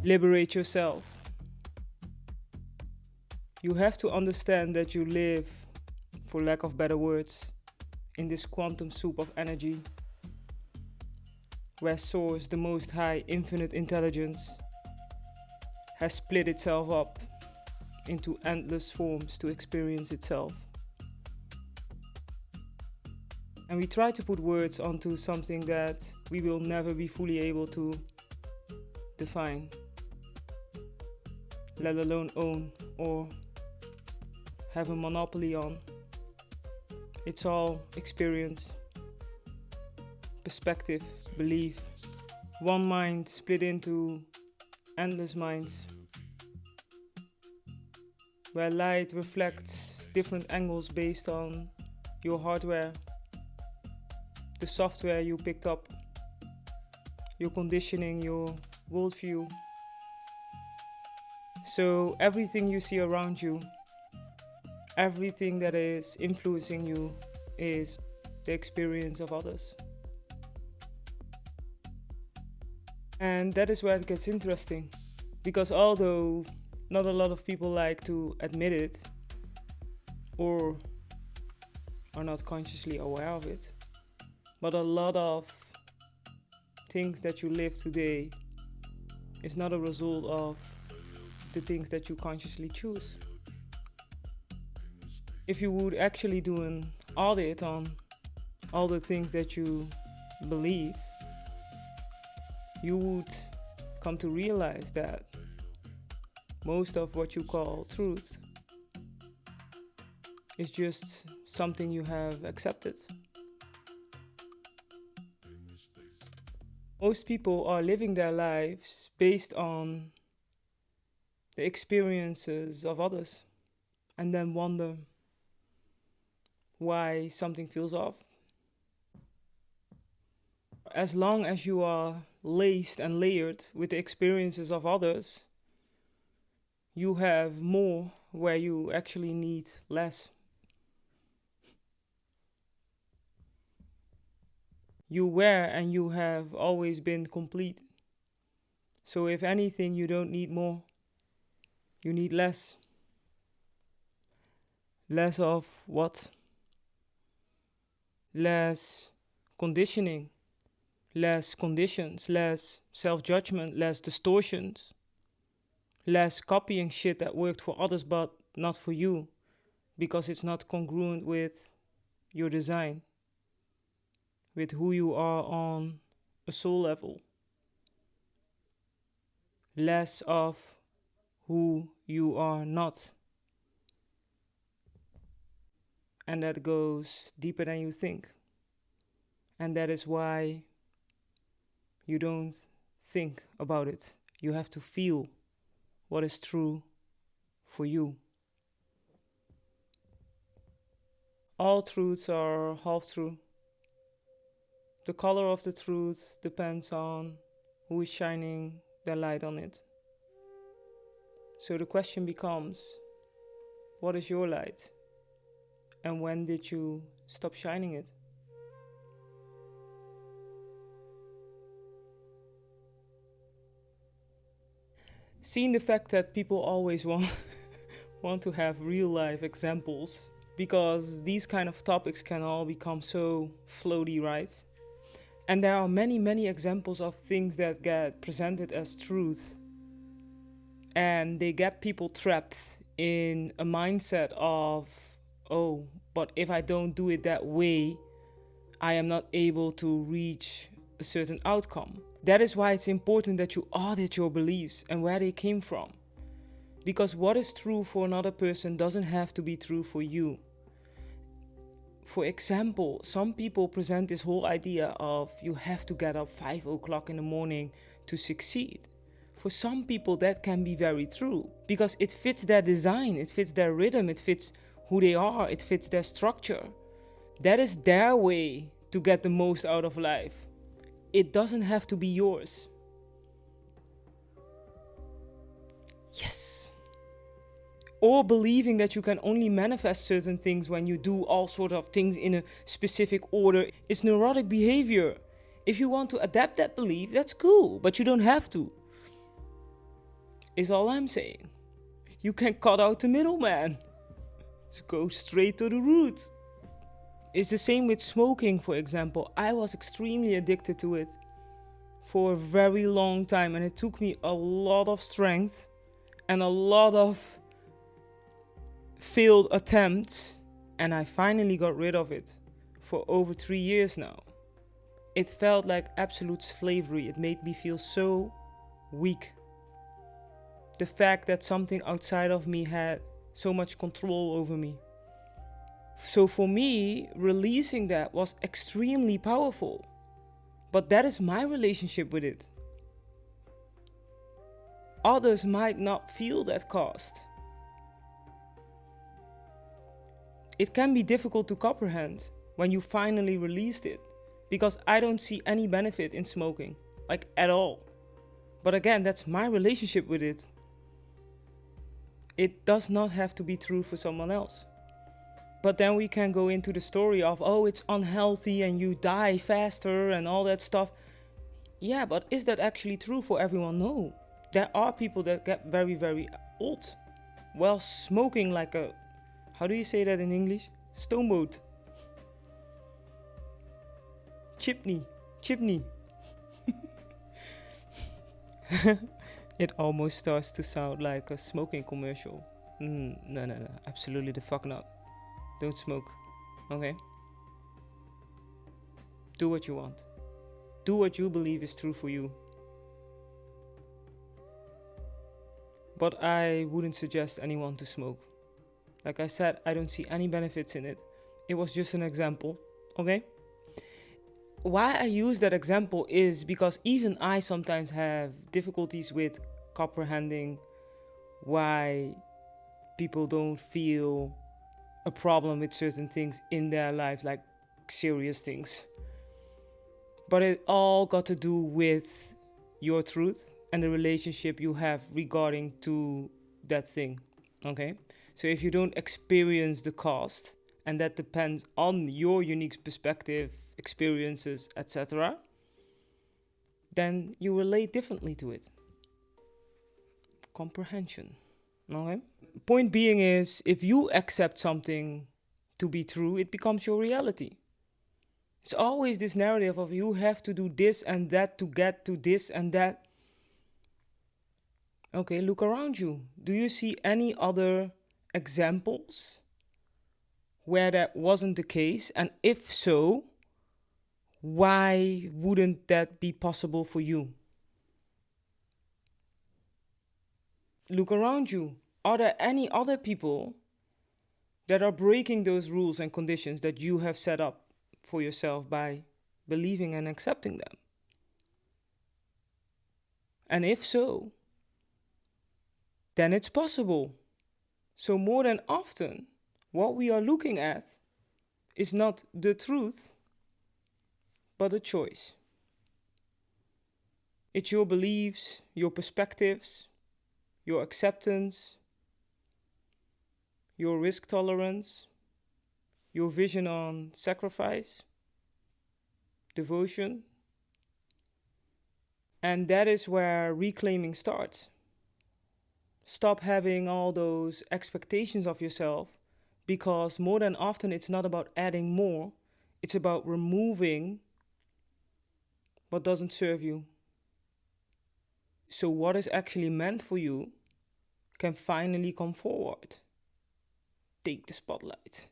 Liberate yourself. You have to understand that you live, for lack of better words, in this quantum soup of energy, where Source, the Most High Infinite Intelligence, has split itself up into endless forms to experience itself. And we try to put words onto something that we will never be fully able to define, let alone own or have a monopoly on. It's all experience, perspective, belief. One mind split into endless minds, where light reflects different angles based on your hardware, the software you picked up, your conditioning, your worldview. So everything you see around you, everything that is influencing you is the experience of others. And that is where it gets interesting, because although not a lot of people like to admit it or are not consciously aware of it, but a lot of things that you live today is not a result of the things that you consciously choose. If you would actually do an audit on all the things that you believe, you would come to realize that most of what you call truth is just something you have accepted. Most people are living their lives based on the experiences of others and then wonder why something feels off. As long as you are laced and layered with the experiences of others, you have more where you actually need less. You were and you have always been complete. So if anything, you don't need more. You need less. Less of what? Less conditioning, less conditions, less self-judgment, less distortions, less copying shit that worked for others but not for you because it's not congruent with your design, with who you are on a soul level. Less of who you are not. And that goes deeper than you think. And that is why you don't think about it. You have to feel what is true for you. All truths are half true. The color of the truth depends on who is shining their light on it. So the question becomes, what is your light? And when did you stop shining it? Seeing the fact that people always want to have real life examples, because these kind of topics can all become so floaty, right? And there are many, many examples of things that get presented as truth. And they get people trapped in a mindset of, oh, but if I don't do it that way, I am not able to reach a certain outcome. That is why it's important that you audit your beliefs and where they came from. Because what is true for another person doesn't have to be true for you. For example, some people present this whole idea of you have to get up 5 o'clock in the morning to succeed. For some people that can be very true because it fits their design, it fits their rhythm, it fits who they are, it fits their structure. That is their way to get the most out of life. it doesn't have to be yours. Yes. Or believing that you can only manifest certain things when you do all sorts of things in a specific order. It's neurotic behavior. If you want to adapt that belief, that's cool, but you don't have to. Is all I'm saying. You can cut out the middleman. So go straight to the root. It's the same with smoking, for example. I was extremely addicted to it for a very long time, and it took me a lot of strength and a lot of failed attempts, and I finally got rid of it for over 3 years now. It felt like absolute slavery. It made me feel so weak. The fact that something outside of me had so much control over me. So for me, releasing that was extremely powerful. But that is my relationship with it. Others might not feel that cost. It can be difficult to comprehend when you finally released it, because I don't see any benefit in smoking, like at all. But again, that's my relationship with it. It does not have to be true for someone else. But then we can go into the story of, oh, it's unhealthy and you die faster and all that stuff. Yeah, but is that actually true for everyone? No. There are people that get very, very old while smoking like a, how do you say that in English? Stoneboat. Chimney. It almost starts to sound like a smoking commercial. No, absolutely the fuck not. Don't smoke, okay? Do what you want. Do what you believe is true for you. But I wouldn't suggest anyone to smoke. Like I said, I don't see any benefits in it. It was just an example, okay? Why I use that example is because even I sometimes have difficulties with comprehending why people don't feel a problem with certain things in their lives, like serious things. But it all got to do with your truth and the relationship you have regarding to that thing, okay? So if you don't experience the cost, and that depends on your unique perspective, experiences, etc., then you relate differently to it. Comprehension, okay? Point being is, if you accept something to be true, it becomes your reality. It's always this narrative of you have to do this and that to get to this and that. Okay, look around you. Do you see any other examples where that wasn't the case? And if so, why wouldn't that be possible for you? Look around you. Are there any other people that are breaking those rules and conditions that you have set up for yourself by believing and accepting them? And if so, then it's possible. So more than often, what we are looking at is not the truth, but a choice. It's your beliefs, your perspectives, your acceptance, your risk tolerance, your vision on sacrifice, devotion. And that is where reclaiming starts. Stop having all those expectations of yourself, because more than often it's not about adding more, it's about removing what doesn't serve you. So what is actually meant for you can finally come forward. Take the spotlight.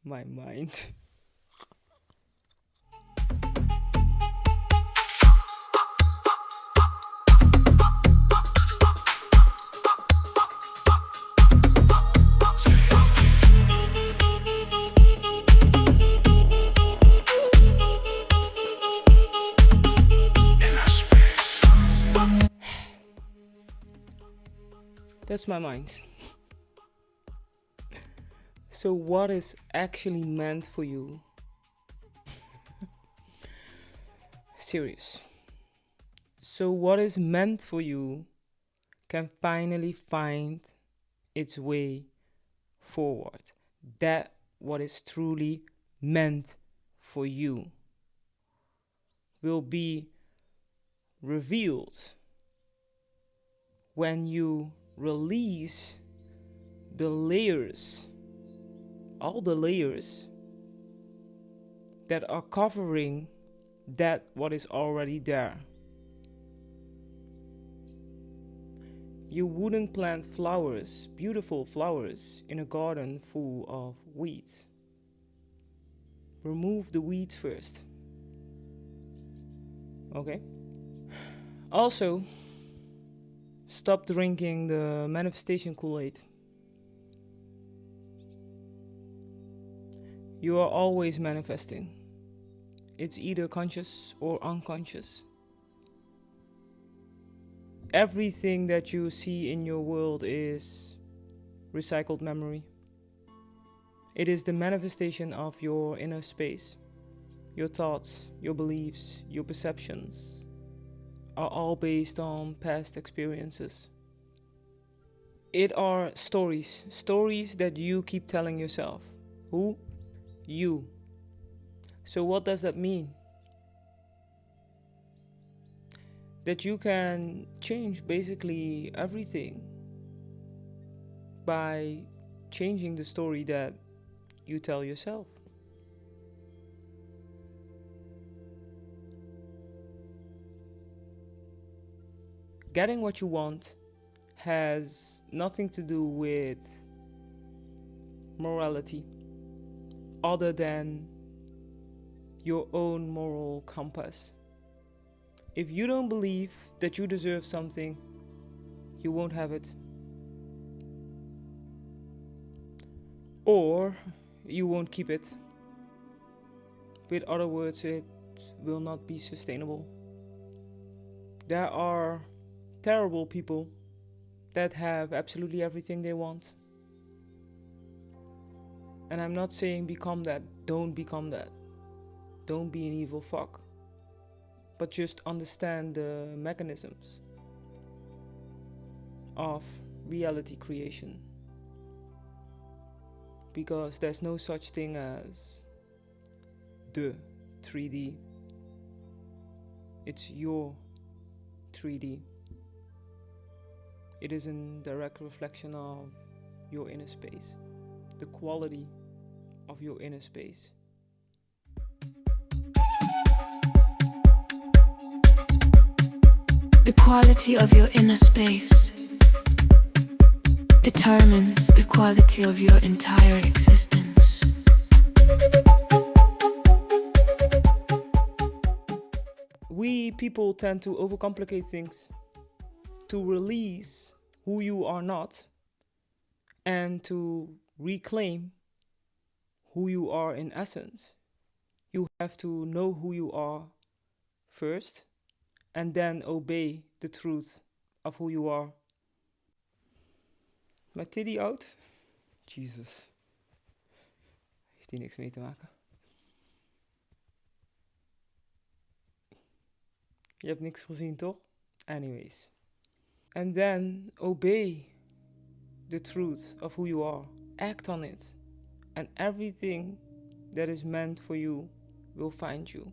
My mind. That's my mind. So what is actually meant for you? serious. So what is meant for you can finally find its way forward. That what is truly meant for you will be revealed when you release the layers, all the layers that are covering that what is already there. You wouldn't plant flowers, beautiful flowers, in a garden full of weeds. Remove the weeds first. Okay? Also, stop drinking the manifestation Kool-Aid. You are always manifesting. It's either conscious or unconscious. Everything that you see in your world is recycled memory. It is the manifestation of your inner space. Your thoughts, your beliefs, your perceptions are all based on past experiences. It are stories that you keep telling yourself. Who? You. So what does that mean? That you can change basically everything by changing the story that you tell yourself. Getting what you want has nothing to do with morality other than your own moral compass. If you don't believe that you deserve something, you won't have it. Or you won't keep it. With other words, it will not be sustainable. There are terrible people that have absolutely everything they want. And I'm not saying become that. Don't become that. Don't be an evil fuck. But just understand the mechanisms of reality creation. Because there's no such thing as the 3D. It's your 3D. It is a direct reflection of your inner space, the quality of your inner space. The quality of your inner space determines the quality of your entire existence. We people tend to overcomplicate things, to release who you are not, and to reclaim who you are in essence. You have to know who you are first, and then obey the truth of who you are. Mijn titty out? Jesus. Heeft hier niks mee te maken. Je hebt niks gezien, toch? Anyways. And then obey the truth of who you are. Act on it. And everything that is meant for you will find you.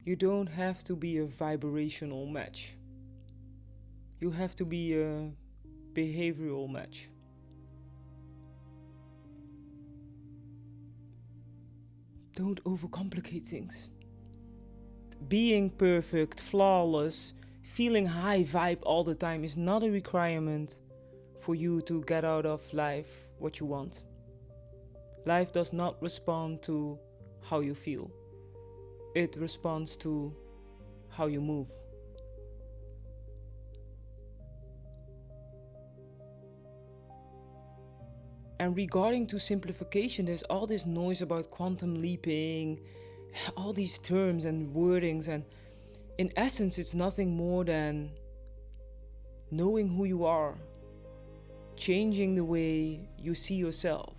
You don't have to be a vibrational match. You have to be a behavioral match. Don't overcomplicate things. Being perfect, flawless, feeling high vibe all the time is not a requirement for you to get out of life what you want. Life does not respond to how you feel. It responds to how you move. And regarding to simplification, there's all this noise about quantum leaping, all these terms and wordings, and in essence it's nothing more than knowing who you are, changing the way you see yourself,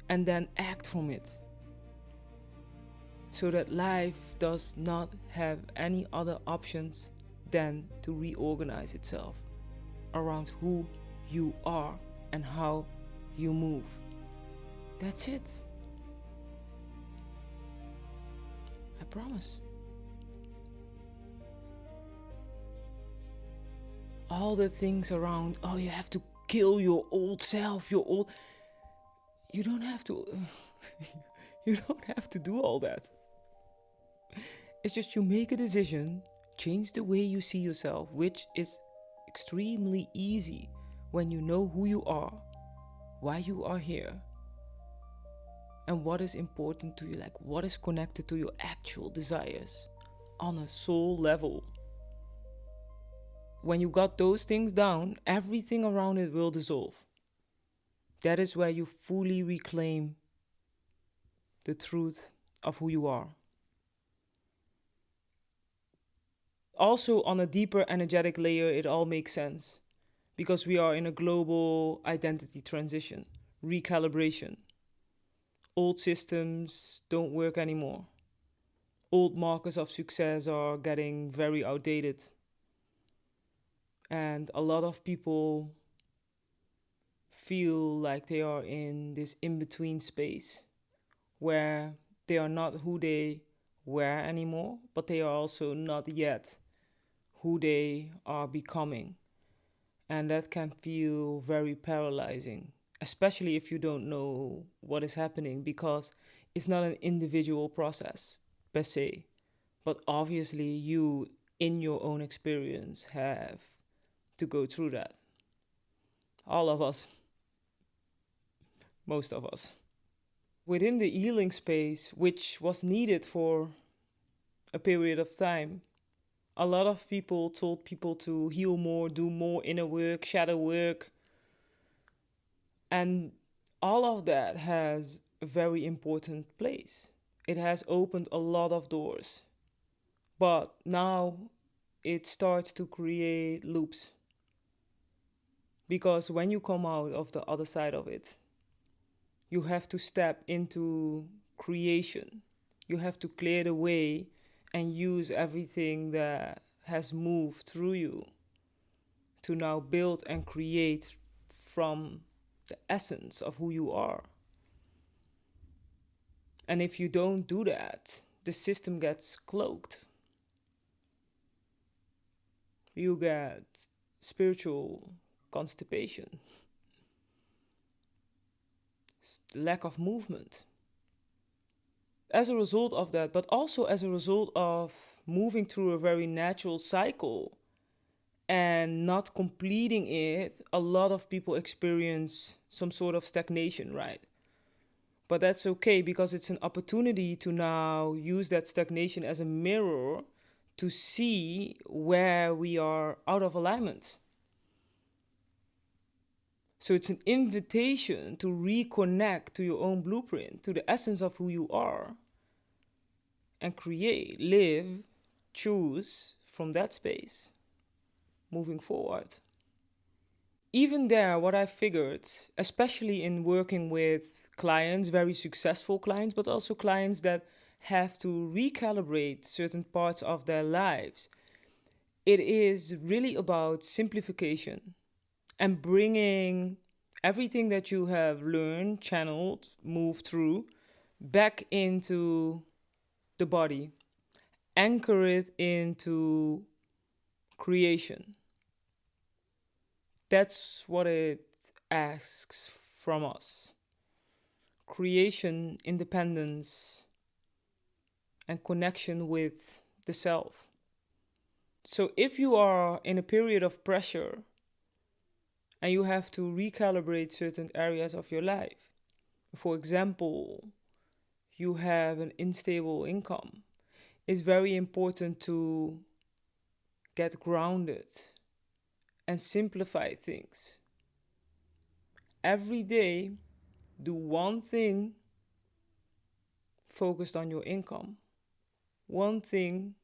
and then act from it. so that life does not have any other options than to reorganize itself around who you are and how you move. That's it. I promise. All the things around, oh, you have to kill your old self, you don't have to you don't have to do all that. It's just you make a decision, change the way you see yourself, which is extremely easy when you know who you are, why you are here, and what is important to you, like what is connected to your actual desires on a soul level. When you got those things down, everything around it will dissolve. That is where you fully reclaim the truth of who you are. Also, on a deeper energetic layer, it all makes sense because we are in a global identity transition, recalibration. Old systems don't work anymore. Old markers of success are getting very outdated. And a lot of people feel like they are in this in-between space where they are not who they were anymore, but they are also not yet who they are becoming. And that can feel very paralyzing, especially if you don't know what is happening, because it's not an individual process per se, but obviously you, in your own experience, have to go through that. All of us, most of us. Within the healing space, which was needed for a period of time, a lot of people told people to heal more, do more inner work, shadow work. And all of that has a very important place. It has opened a lot of doors. But now it starts to create loops. Because when you come out of the other side of it, you have to step into creation. You have to clear the way and use everything that has moved through you to now build and create from the essence of who you are. And if you don't do that, the system gets cloaked. You get spiritual constipation, lack of movement. As a result of that, but also as a result of moving through a very natural cycle and not completing it, a lot of people experience some sort of stagnation, right? But that's okay, because it's an opportunity to now use that stagnation as a mirror to see where we are out of alignment. So it's an invitation to reconnect to your own blueprint, to the essence of who you are, and create, live, choose from that space, moving forward. Even there, what I figured, especially in working with clients, very successful clients, but also clients that have to recalibrate certain parts of their lives, it is really about simplification and bringing everything that you have learned, channeled, moved through, back into the body, anchor it into creation. That's what it asks from us. Creation, independence, and connection with the self. So if you are in a period of pressure and you have to recalibrate certain areas of your life, for example, you have an unstable income, it's very important to get grounded and simplify things. Every day, do one thing focused on your income, one thing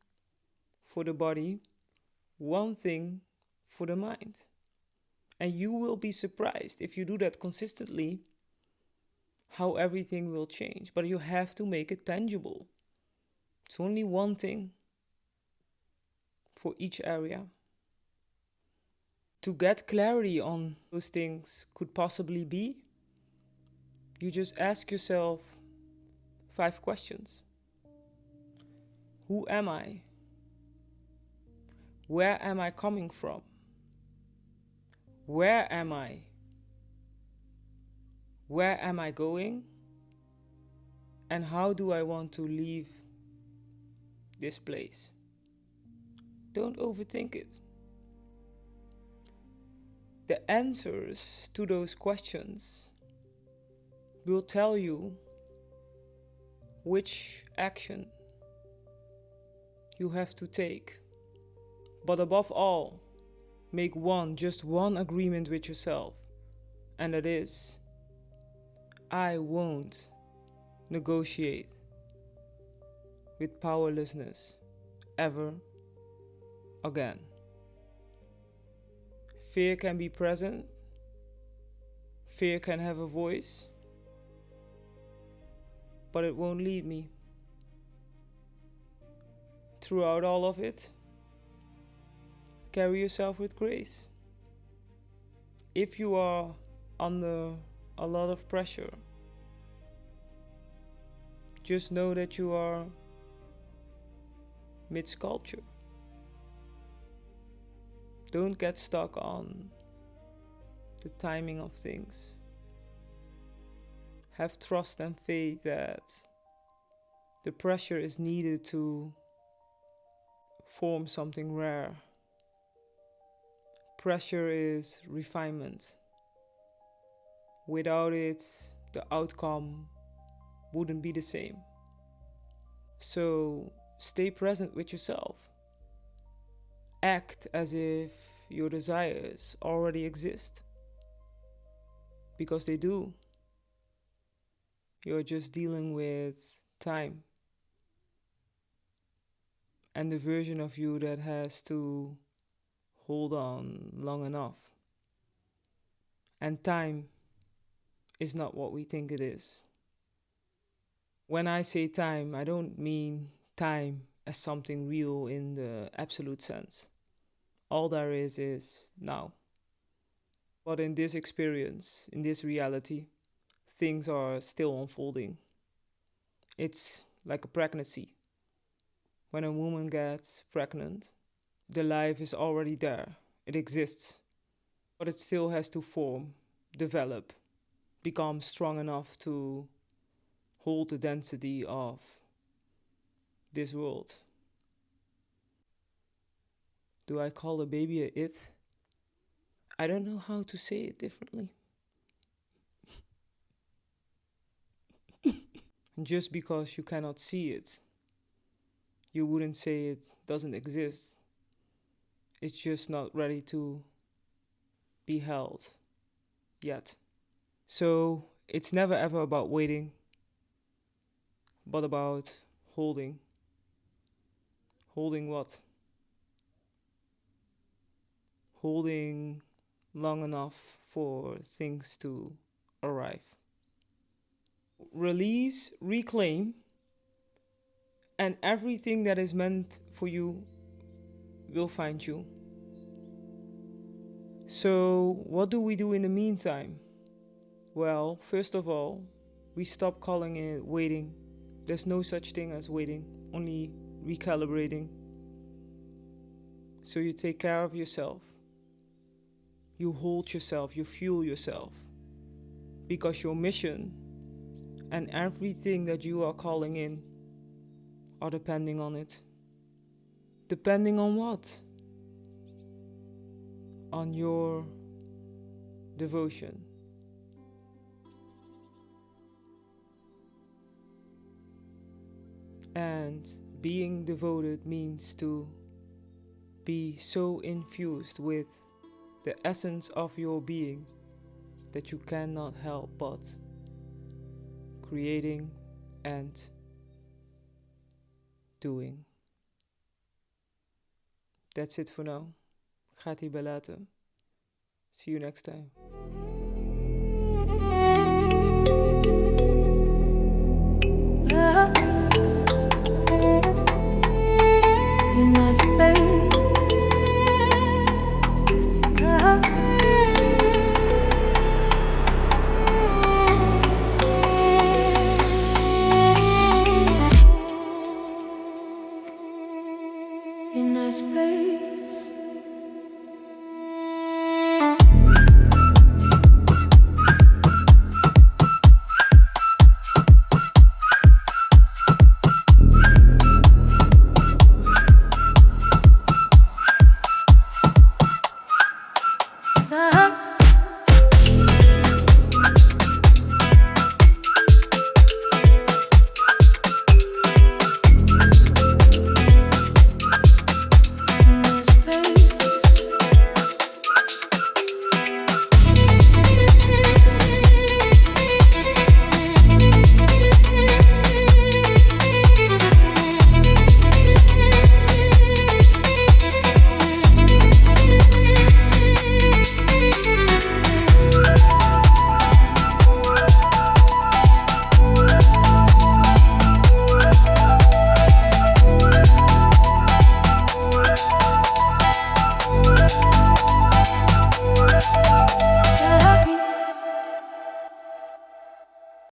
for the body, one thing for the mind. And you will be surprised if you do that consistently how everything will change. But you have to make it tangible. It's only one thing for each area. To get clarity on those things could possibly be, you just ask yourself 5 questions. Who am I? Where am I coming from? Where am I? Where am I going? And how do I want to leave this place? Don't overthink it. The answers to those questions will tell you which action you have to take. But above all, make just one agreement with yourself, and that is, I won't negotiate with powerlessness ever again. Fear can be present, fear can have a voice, but it won't lead me. Throughout all of it, carry yourself with grace. If you are under a lot of pressure, just know that you are mid-sculpture. Don't get stuck on the timing of things. Have trust and faith that the pressure is needed to form something rare. Pressure is refinement. Without it, the outcome wouldn't be the same. So stay present with yourself. Act as if your desires already exist. Because they do. You're just dealing with time. And the version of you that has to hold on long enough. And time is not what we think it is. When I say time, I don't mean time as something real in the absolute sense. All there is now. But in this experience, in this reality, things are still unfolding. It's like a pregnancy. When a woman gets pregnant, the life is already there. It exists. But it still has to form, develop, become strong enough to hold the density of this world. Do I call a baby a it? I don't know how to say it differently. Just because you cannot see it, you wouldn't say it doesn't exist. It's just not ready to be held yet. So it's never ever about waiting, but about holding. Holding what? Holding long enough for things to arrive. Release, reclaim, and everything that is meant for you will find you. So, what do we do in the meantime? Well, first of all, we stop calling it waiting. There's no such thing as waiting, only recalibrating. So you take care of yourself. You hold yourself, you fuel yourself. Because your mission and everything that you are calling in are depending on it. Depending on what? On your devotion. And being devoted means to be so infused with the essence of your being that you cannot help but creating and doing. That's it for now. Ik ga het hierbij laten. See you next time. inner space.